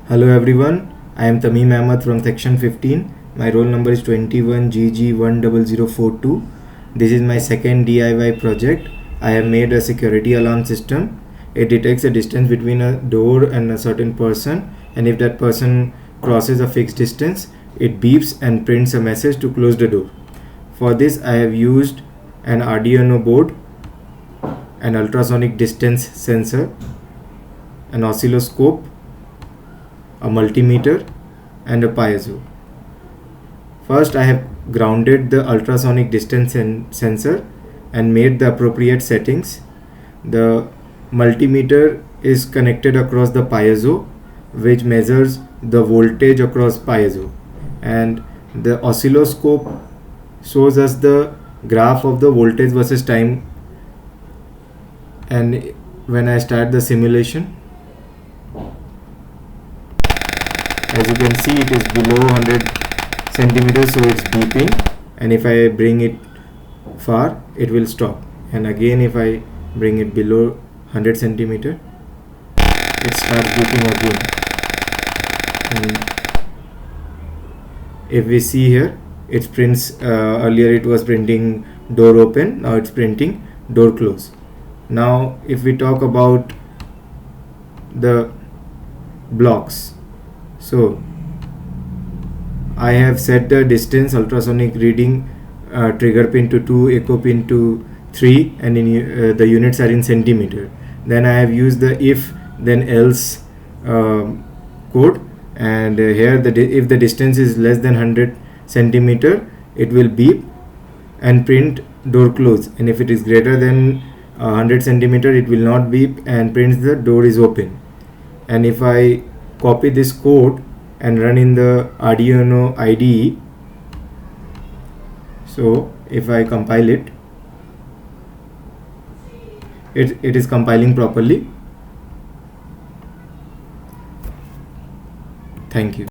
Hello everyone, I am Tamim Ahmad from section 15. My roll number is 21GG10042. This is my second DIY project. I have made a security alarm system. It detects a distance between a door and a certain person, and if that person crosses a fixed distance, it beeps and prints a message to close the door. For this I have used an Arduino board, an ultrasonic distance sensor, an oscilloscope, a multimeter and a piezo. First I have grounded the ultrasonic distance sensor and made the appropriate settings. The multimeter is connected across the piezo, which measures the voltage across piezo, and the oscilloscope shows us the graph of the voltage versus time. And when I start the simulation, as you can see, it is below 100 centimeters, so it's beeping, and if I bring it far it will stop, and again if I bring it below 100 centimeter it starts beeping again. And if we see here, it prints, earlier it was printing door open, now it's printing door close. Now if we talk about the blocks, so I have set the distance ultrasonic reading, trigger pin to 2, echo pin to 3, and in the units are in centimeter. Then I have used the if then else code, and here if the distance is less than 100 centimeter it will beep and print door close, and if it is greater than 100 centimeter it will not beep and prints the door is open. And if I copy this code and run in the Arduino IDE, so if I compile it, it is compiling properly. Thank you.